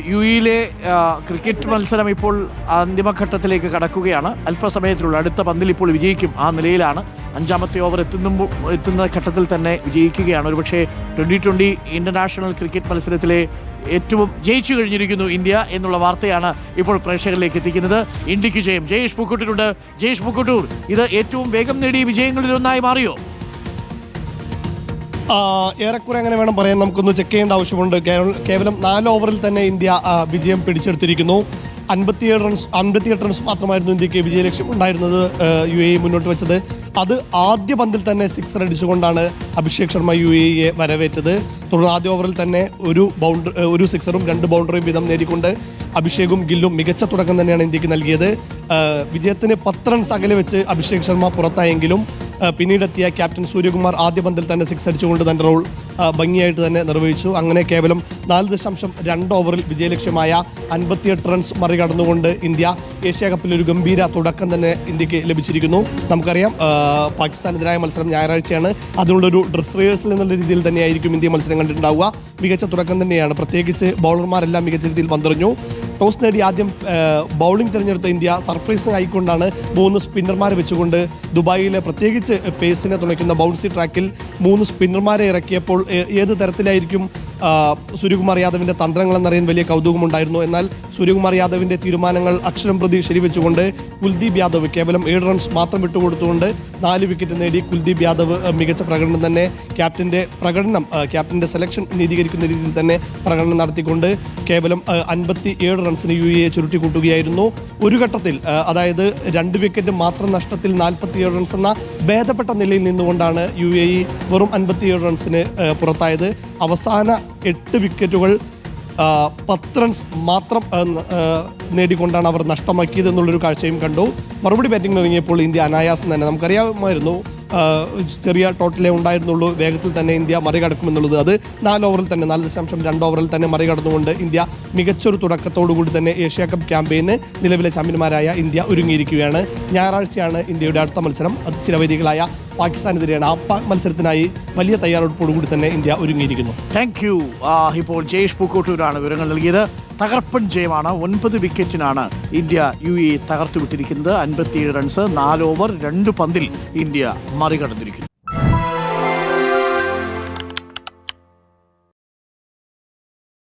U എയിലെ cricket മത്സരം ഇപ്പോൾ അന്തിമഘട്ടത്തിലേക്ക് കടക്കുകയാണ്. അല്പസമയത്തിലുള്ള അടുത്ത പന്തിൽ ഇപ്പോൾ വിജയിക്കും ആ നിലയിലാണ്. അഞ്ചാമത്തെ ഓവർ എത്തുന്ന ഘട്ടത്തിൽ തന്നെ വിജയിക്കുകയാണ്. ഒരുപക്ഷെ 2020 ഇന്റർനാഷണൽ ക്രിക്കറ്റ് മത്സരത്തിലെ ഏറ്റവും ജയിച്ചു കഴിഞ്ഞിരിക്കുന്നു ഇന്ത്യ എന്നുള്ള വാർത്തയാണ് ഇപ്പോൾ പ്രേക്ഷകരിലേക്ക് എത്തിക്കുന്നത്. ഇന്ത്യക്ക് ജയം. ജയേഷ് പൂക്കുട്ടൂരുണ്ട്. ജയേഷ് പൂക്കുട്ടൂർ, ഇത് ഏറ്റവും വേഗം നേടിയ വിജയങ്ങളിലൊന്നായി മാറിയോ? ഏറെക്കുറെ അങ്ങനെ വേണം പറയാൻ. നമുക്കൊന്ന് ചെക്ക് ചെയ്യേണ്ട ആവശ്യമുണ്ട്. കേവലം 4 ഓവറിൽ തന്നെ ഇന്ത്യ വിജയം പിടിച്ചെടുത്തിരിക്കുന്നു. 58 റൺസ് മാത്രമായിരുന്നു ഇന്ത്യക്ക് വിജയലക്ഷ്യം ഉണ്ടായിരുന്നത്. UAE മുന്നോട്ട് വെച്ചത് അത് ആദ്യ പന്തിൽ തന്നെ 6 അടിച്ചുകൊണ്ടാണ് അഭിഷേക് ശർമ്മ UAE വരവേറ്റത്. തുടർന്ന് ആദ്യ ഓവറിൽ തന്നെ ഒരു സിക്സറും 2 ബൗണ്ടറിയും വീതം നേടിക്കൊണ്ട് അഭിഷേകും ഗില്ലും മികച്ച തുടക്കം തന്നെയാണ് ഇന്ത്യക്ക് നൽകിയത്. വിജയത്തിന് 10 റൺസ് അകലെ വെച്ച് അഭിഷേക് ശർമ്മ പുറത്തായെങ്കിലും പിന്നീടെത്തിയ ക്യാപ്റ്റൻ സൂര്യകുമാർ ആദ്യ പന്തിൽ തന്നെ 6 അടിച്ചുകൊണ്ട് തന്റെ റോൾ ഭംഗിയായിട്ട് തന്നെ നിർവഹിച്ചു. അങ്ങനെ കേവലം 4.2 ഓവറിൽ വിജയലക്ഷ്യമായ 58 റൺസ് മറികടന്നുകൊണ്ട് ഇന്ത്യ ഏഷ്യ കപ്പിൽ ഒരു ഗംഭീര തുടക്കം തന്നെ ഇന്ത്യക്ക് ലഭിച്ചിരിക്കുന്നു. നമുക്കറിയാം, പാകിസ്ഥാനെതിരായ മത്സരം ഞായറാഴ്ചയാണ്. അതിനുള്ളൊരു ഡ്രസ് റിഹേഴ്സൽ എന്നുള്ള രീതിയിൽ തന്നെയായിരിക്കും ഇന്ത്യ മത്സരം കണ്ടിട്ടുണ്ടാവുക. മികച്ച തുടക്കം തന്നെയാണ്. പ്രത്യേകിച്ച് ബൗളർമാരെല്ലാം മികച്ച രീതിയിൽ പന്തെറിഞ്ഞു. ടോസ് നേടി ആദ്യം ബൗളിംഗ് തിരഞ്ഞെടുത്ത ഇന്ത്യ സർപ്രൈസിംഗ് ആയിക്കൊണ്ടാണ് 3 സ്പിന്നർമാരെ വെച്ചുകൊണ്ട് ദുബായിലെ പ്രത്യേകിച്ച് പേസിനെ തുണയ്ക്കുന്ന ബൗൺസി ട്രാക്കിൽ 3 സ്പിന്നർമാരെ ഇറക്കിയപ്പോൾ ഏത് തരത്തിലായിരിക്കും സൂര്യകുമാർ യാദവിന്റെ തന്ത്രങ്ങളെന്നറിയാൻ വലിയ കൗതുകമുണ്ടായിരുന്നു. എന്നാൽ സൂര്യകുമാർ യാദവിന്റെ തീരുമാനങ്ങൾ അക്ഷരം പ്രതി ശരിവെച്ചുകൊണ്ട് കുൽദീപ് യാദവ് കേവലം 7 റൺസ് മാത്രം വിട്ടുകൊടുത്തുകൊണ്ട് 4 വിക്കറ്റ് നേടി. കുൽദീപ് യാദവ് മികച്ച പ്രകടനം തന്നെ, ക്യാപ്റ്റന്റെ സെലക്ഷൻ നീതീകരിക്കുന്ന രീതിയിൽ തന്നെ പ്രകടനം നടത്തിക്കൊണ്ട് കേവലം 57 റൺസിന് UAE ചുരുട്ടിക്കൂട്ടുകയായിരുന്നു. ഒരു ഘട്ടത്തിൽ, അതായത് 2 വിക്കറ്റ് മാത്രം നഷ്ടത്തിൽ 47 റൺസ് എന്ന ഭേദപ്പെട്ട നിലയിൽ നിന്നുകൊണ്ടാണ് UAE വെറും 57 റൺസിന് പുറത്തായത്. അവസാന 8 വിക്കറ്റുകൾ 10 റൺസ് മാത്രം നേടിക്കൊണ്ടാണ് അവർ നഷ്ടമാക്കിയത് എന്നുള്ളൊരു കാഴ്ചയും കണ്ടു. മറുപടി ബാറ്റിംഗ് ഇറങ്ങിയപ്പോൾ ഇന്ത്യ അനായാസം തന്നെ, നമുക്കറിയാമായിരുന്നു ചെറിയ ടോട്ടലേ ഉണ്ടായിരുന്നുള്ളൂ, വേഗത്തിൽ തന്നെ ഇന്ത്യ മറികടക്കുമെന്നുള്ളത്. അത് 4 ഓവറിൽ തന്നെ 4.2 ഓവറിൽ തന്നെ മറികടന്നുകൊണ്ട് ഇന്ത്യ മികച്ചൊരു തുടക്കത്തോടുകൂടി തന്നെ ഏഷ്യ കപ്പ് ക്യാമ്പയിന് നിലവിലെ ചാമ്പ്യന്മാരായ ഇന്ത്യ ഒരുങ്ങിയിരിക്കുകയാണ്. ഞായറാഴ്ചയാണ് ഇന്ത്യയുടെ അടുത്ത മത്സരം. അത് ചിരവൈരികളായ പാകിസ്ഥാനെതിരെയാണ്. ആ മത്സരത്തിനായി വലിയ തയ്യാറെടുപ്പോടുകൂടി തന്നെ ഇന്ത്യ ഒരുങ്ങിയിരിക്കുന്നു. Thank you. ഇപ്പോൾ ജയേഷ് പൂക്കോട്ടൂരാണ് വിവരങ്ങൾ നൽകിയത്. തകർപ്പൻ ജയമാണ്. 9 വിക്കറ്റിനാണ് ഇന്ത്യ UAE തകർത്തുവിട്ടിരിക്കുന്നത്. 57 റൺസ്, 4 ഓവർ 2 പന്തിൽ ഇന്ത്യ മറികടന്നിരിക്കുന്നു.